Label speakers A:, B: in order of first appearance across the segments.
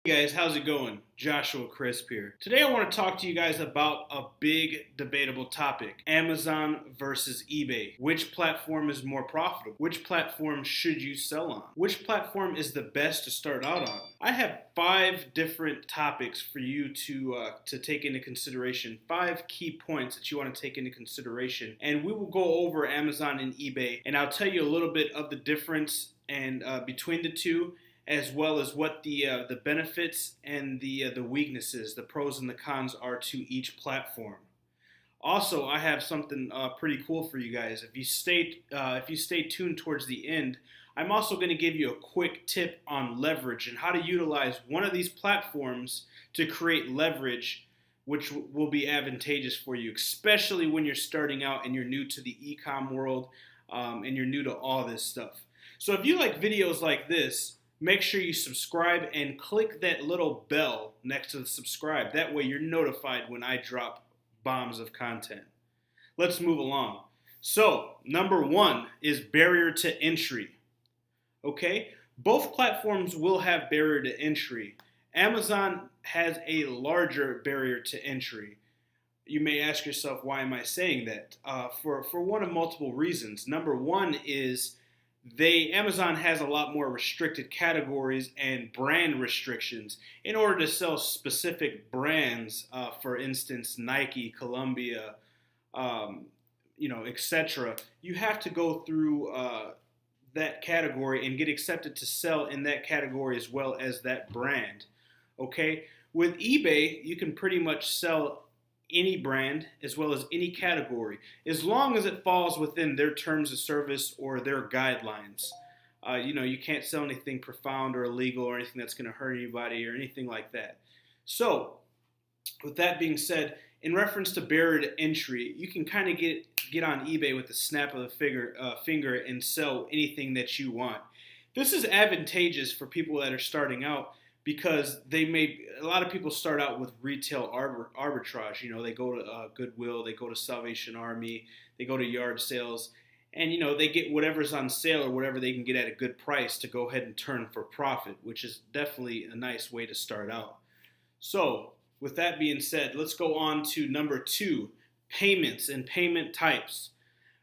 A: Hey guys, how's it going? Joshua Crisp here. Today I want to talk to you guys about a big debatable topic. Amazon versus eBay. Which platform is more profitable? Which platform should you sell on? Which platform is the best to start out on? I have 5 different topics for you to take into consideration. 5 key points that you want to take into consideration. And we will go over Amazon and eBay, and I'll tell you a little bit of the difference and between the two, as well as what the benefits and the weaknesses, the pros and the cons are to each platform. Also, I have something pretty cool for you guys. If you stay tuned towards the end, I'm also going to give you a quick tip on leverage and how to utilize one of these platforms to create leverage, which will be advantageous for you, especially when you're starting out and you're new to the e-com world and you're new to all this stuff. So if you like videos like this, make sure you subscribe and click that little bell next to the subscribe. That way you're notified when I drop bombs of content. Let's move along. So, number 1 is barrier to entry. Okay? Both platforms will have barrier to entry. Amazon has a larger barrier to entry. You may ask yourself, why am I saying that? For one of multiple reasons. Number 1 is Amazon has a lot more restricted categories and brand restrictions. In order to sell specific brands, for instance, Nike, Columbia, etc., you have to go through that category and get accepted to sell in that category as well as that brand. Okay, with eBay, you can pretty much sell any brand as well as any category, as long as it falls within their terms of service or their guidelines. You can't sell anything profound or illegal or anything that's going to hurt anybody or anything like that. So, with that being said, in reference to barrier to entry, you can kind of get on eBay with the snap of the finger and sell anything that you want. This is advantageous for people that are starting out, because a lot of people start out with retail arbitrage. They go to Goodwill, they go to Salvation Army, they go to yard sales, and they get whatever's on sale or whatever they can get at a good price to go ahead and turn for profit, which is definitely a nice way to start out. So, with that being said, let's go on to number 2, payments and payment types.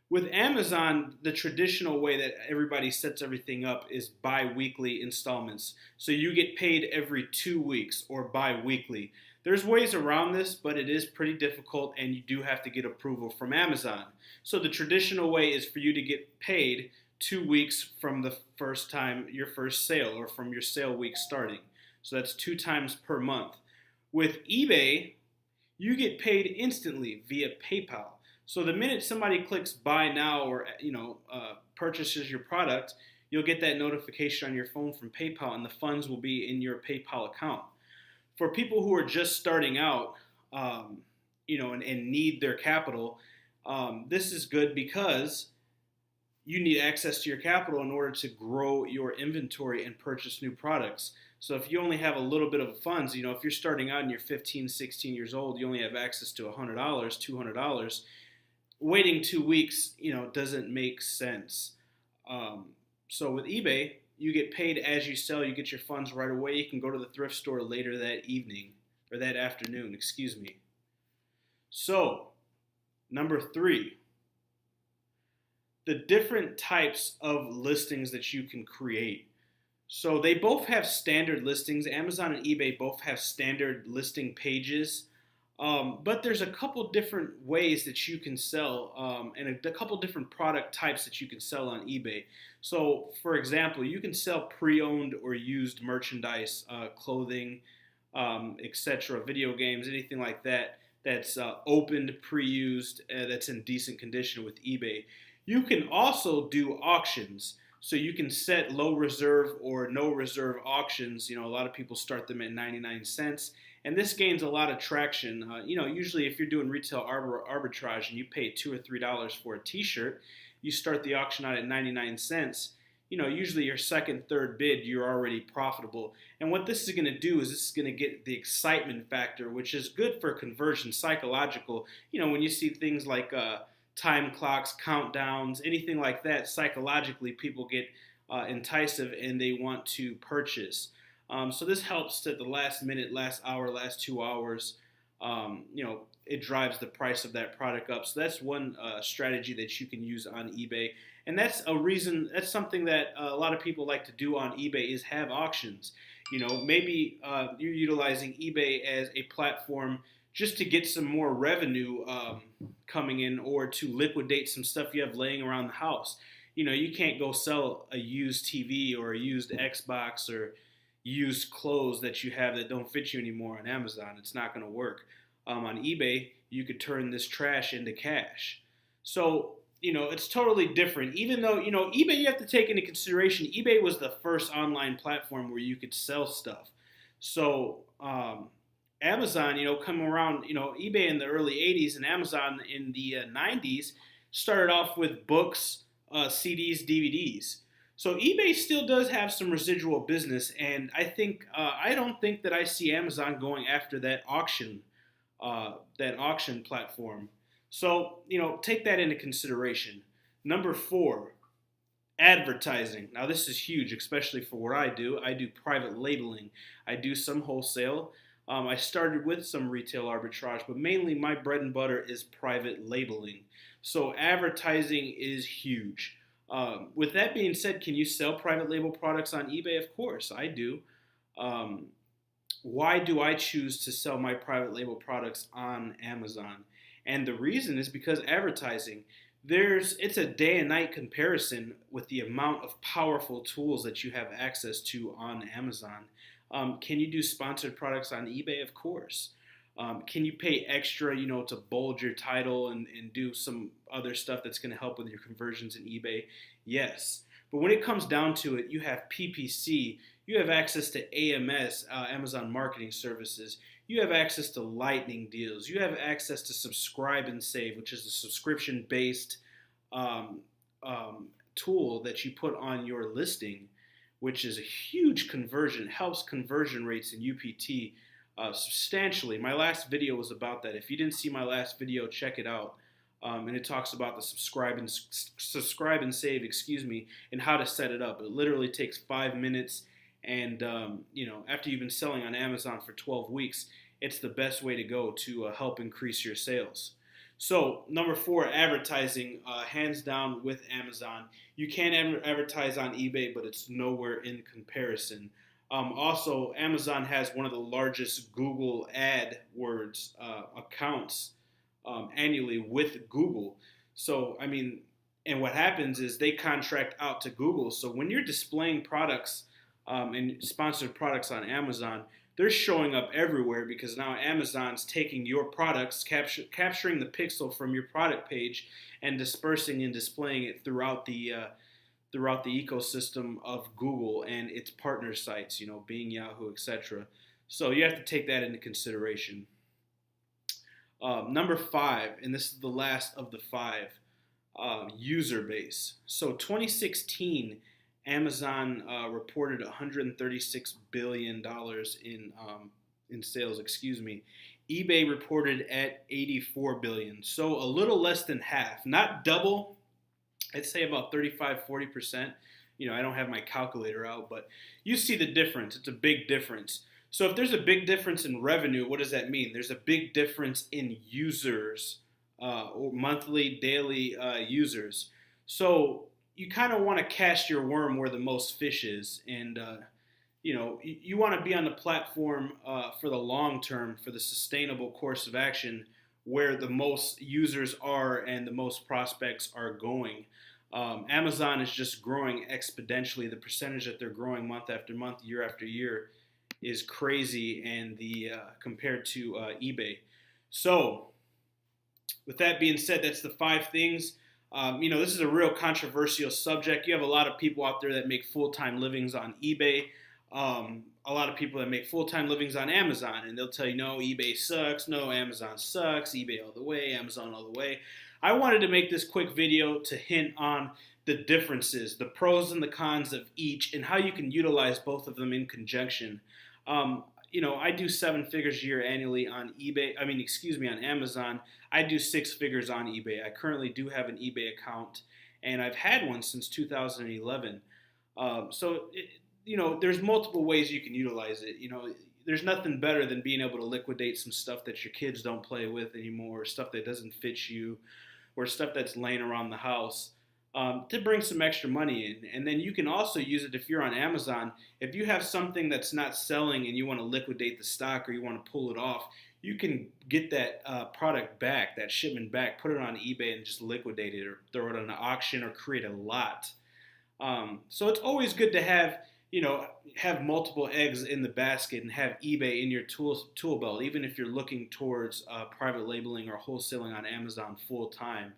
A: With Amazon, the traditional way that everybody sets everything up is bi-weekly installments. So you get paid every 2 weeks or bi-weekly. There's ways around this, but it is pretty difficult and you do have to get approval from Amazon. So the traditional way is for you to get paid 2 weeks from the first time, your first sale, or from your sale week starting. So that's 2 times per month. With eBay, you get paid instantly via PayPal. So the minute somebody clicks buy now or purchases your product, you'll get that notification on your phone from PayPal, and the funds will be in your PayPal account. For people who are just starting out, and need their capital, this is good because you need access to your capital in order to grow your inventory and purchase new products. So if you only have a little bit of funds, if you're starting out and you're 15, 16 years old, you only have access to $100, $200. Waiting 2 weeks, doesn't make sense. So with eBay, you get paid as you sell. You get your funds right away. You can go to the thrift store later that evening, or that afternoon, excuse me. So, number 3, the different types of listings that you can create. So they both have standard listings. Amazon and eBay both have standard listing pages. But there's a couple different ways that you can sell, and a couple different product types that you can sell on eBay. So, for example, you can sell pre-owned or used merchandise, clothing, etc., video games, anything like that that's opened, pre-used, that's in decent condition with eBay. You can also do auctions. So you can set low reserve or no reserve auctions. A lot of people start them at 99 cents. And this gains a lot of traction. Usually if you're doing retail arbitrage and you pay $2 or $3 for a t-shirt, you start the auction out at 99 cents. Usually your second, third bid, you're already profitable. And what this is going to do is this is going to get the excitement factor, which is good for conversion, psychological. When you see things like time clocks, countdowns, anything like that, psychologically people get enticed and they want to purchase. So this helps at the last minute, last hour, last 2 hours. It drives the price of that product up. So that's one strategy that you can use on eBay. And that's a reason, that's something that a lot of people like to do on eBay is have auctions. Maybe you're utilizing eBay as a platform just to get some more revenue coming in, or to liquidate some stuff you have laying around the house. You can't go sell a used TV or a used Xbox or used clothes that you have that don't fit you anymore on Amazon. It's not going to work. On eBay, you could turn this trash into cash. So, it's totally different. Even though, eBay, you have to take into consideration, eBay was the first online platform where you could sell stuff. So, Amazon, coming around, eBay in the early 80s and Amazon in the 90s started off with books, CDs, DVDs. So eBay still does have some residual business, and I don't think that I see Amazon going after that auction platform. So take that into consideration. Number 4, advertising. Now this is huge, especially for what I do. I do private labeling. I do some wholesale. I started with some retail arbitrage, but mainly my bread and butter is private labeling. So advertising is huge. With that being said, can you sell private label products on eBay? Of course, I do. Why do I choose to sell my private label products on Amazon? And the reason is because advertising. It's a day and night comparison with the amount of powerful tools that you have access to on Amazon. Can you do sponsored products on eBay? Of course. Can you pay extra, to bold your title and do some other stuff that's going to help with your conversions in eBay? Yes. But when it comes down to it, you have PPC, you have access to AMS, Amazon Marketing Services, you have access to lightning deals, you have access to Subscribe and Save, which is a subscription-based tool that you put on your listing, which is a huge conversion. It helps conversion rates in UPT substantially. My last video was about that. If you didn't see my last video, check it out. And it talks about the subscribe and save, and how to set it up. It literally takes 5 minutes, and after you've been selling on Amazon for 12 weeks, it's the best way to go to help increase your sales. So number 4, advertising, hands down with Amazon. You can advertise on eBay, but it's nowhere in comparison. Also, Amazon has one of the largest Google AdWords accounts annually with Google. So, and what happens is they contract out to Google. So when you're displaying products and sponsored products on Amazon, they're showing up everywhere because now Amazon's taking your products, capturing the pixel from your product page, and dispersing and displaying it throughout the ecosystem of Google and its partner sites, Bing, Yahoo, etc. So you have to take that into consideration. Number 5, and this is the last of the 5, Userbase. So 2016, Amazon reported $136 billion in sales. eBay reported at $84 billion. So a little less than half, not double. I'd say about 35-40%. I don't have my calculator out, but you see the difference. It's a big difference. So if there's a big difference in revenue, what does that mean? There's a big difference in users, or monthly, daily users. So you kind of want to cast your worm where the most fish is. And, you want to be on the platform for the long term, for the sustainable course of action, where the most users are and the most prospects are going. Amazon is just growing exponentially. The percentage that they're growing month after month, year after year, is crazy, and compared to eBay. So, with that being said, that's the 5 things. This is a real controversial subject. You have a lot of people out there that make full-time livings on eBay. A lot of people that make full-time livings on Amazon, and they'll tell you, no, eBay sucks, no, Amazon sucks, eBay all the way, Amazon all the way. I wanted to make this quick video to hint on the differences, the pros and the cons of each, and how you can utilize both of them in conjunction. I do 7 figures a year annually on on Amazon. I do 6 figures on eBay. I currently do have an eBay account, and I've had one since 2011. there's multiple ways you can utilize it. There's nothing better than being able to liquidate some stuff that your kids don't play with anymore, or stuff that doesn't fit you, or stuff that's laying around the house, to bring some extra money in. And then you can also use it if you're on Amazon. If you have something that's not selling and you want to liquidate the stock, or you want to pull it off, you can get that product back, that shipment back, put it on eBay and just liquidate it, or throw it on an auction, or create a lot. So it's always good to have multiple eggs in the basket and have eBay in your tool belt, even if you're looking towards private labeling or wholesaling on Amazon full time.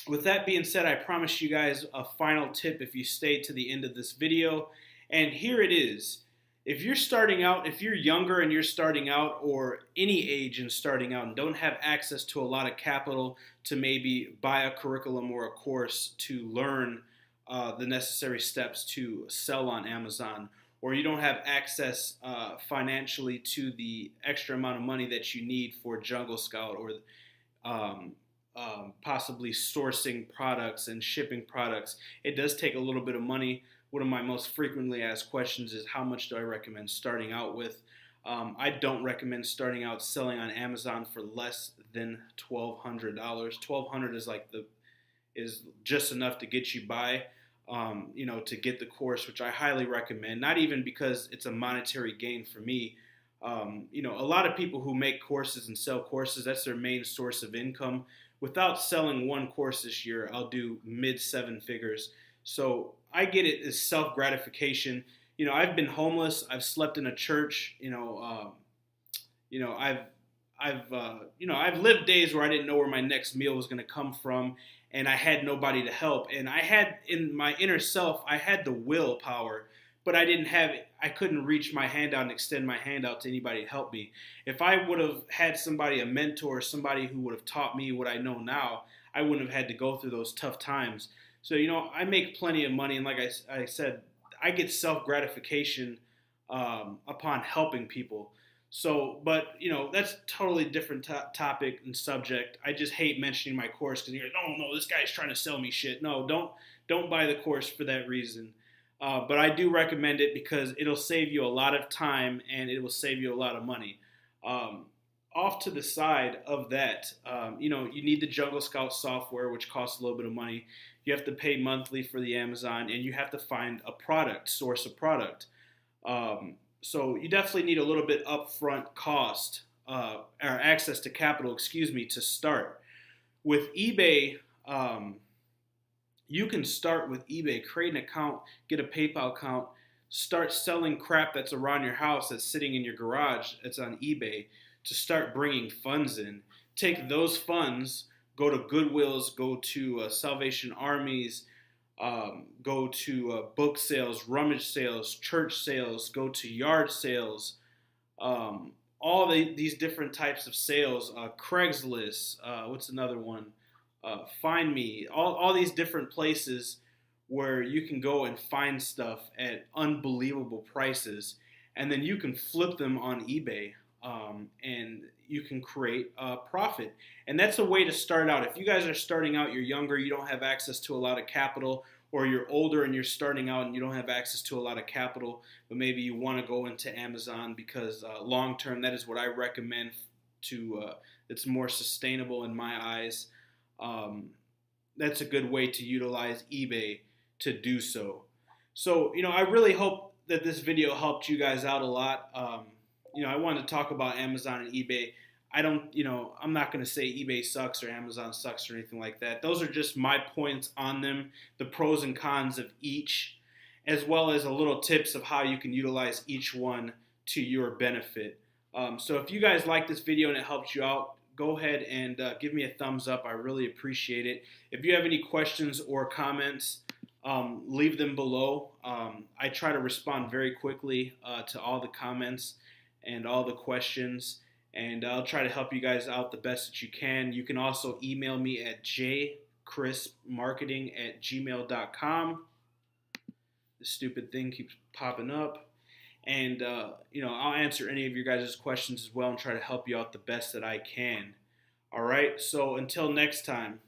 A: With that being said, I promise you guys a final tip if you stay to the end of this video, and here it is. If you're starting out, if you're younger and you're starting out, or any age and starting out, and don't have access to a lot of capital to maybe buy a curriculum or a course to learn the necessary steps to sell on Amazon, or you don't have access financially to the extra amount of money that you need for Jungle Scout, or possibly sourcing products and shipping products, it does take a little bit of money. One of my most frequently asked questions is, how much do I recommend starting out with? I don't recommend starting out selling on Amazon for less than $1,200. $1,200 is just enough to get you by, to get the course, which I highly recommend. Not even because it's a monetary gain for me. A lot of people who make courses and sell courses, that's their main source of income. Without selling one course this year, I'll do mid 7 figures. So I get it as self-gratification. I've been homeless. I've slept in a church. I've lived days where I didn't know where my next meal was going to come from, and I had nobody to help. And I had, in my inner self, I had the willpower, but I couldn't reach my hand out and extend my hand out to anybody to help me. If I would have had a mentor, somebody who would have taught me what I know now, I wouldn't have had to go through those tough times. So, I make plenty of money, and like I said, I get self-gratification upon helping people. So, but, that's a totally different topic and subject. I just hate mentioning my course because you're like, oh, no, this guy's trying to sell me shit. No, don't buy the course for that reason. But I do recommend it because it'll save you a lot of time and it will save you a lot of money. Off to the side of that, you need the Jungle Scout software, which costs a little bit of money. You have to pay monthly for the Amazon, and you have to find source a product. So you definitely need a little bit upfront cost, or access to capital, to start. With eBay, you can start with eBay, create an account, get a PayPal account, start selling crap that's around your house that's sitting in your garage that's on eBay to start bringing funds in. Take those funds, go to Goodwills, go to Salvation Armies, go to book sales, rummage sales, church sales, go to yard sales, these different types of sales, Craigslist, what's another one? Find Me, all these different places where you can go and find stuff at unbelievable prices, and then you can flip them on eBay, and you can create a profit. And that's a way to start out. If you guys are starting out, you're younger, you don't have access to a lot of capital, or you're older and you're starting out and you don't have access to a lot of capital, but maybe you want to go into Amazon because long term, that is what I recommend it's more sustainable in my eyes. That's a good way to utilize eBay to do so. So, I really hope that this video helped you guys out a lot. I wanted to talk about Amazon and eBay. I'm not going to say eBay sucks or Amazon sucks or anything like that. Those are just my points on them, the pros and cons of each, as well as a little tips of how you can utilize each one to your benefit. So if you guys like this video and it helps you out, go ahead and give me a thumbs up. I really appreciate it. If you have any questions or comments, leave them below. I try to respond very quickly to all the comments and all the questions, and I'll try to help you guys out the best that you can. You can also email me at jcrispmarketing@gmail.com. This stupid thing keeps popping up. And, I'll answer any of your guys' questions as well and try to help you out the best that I can. All right, so until next time.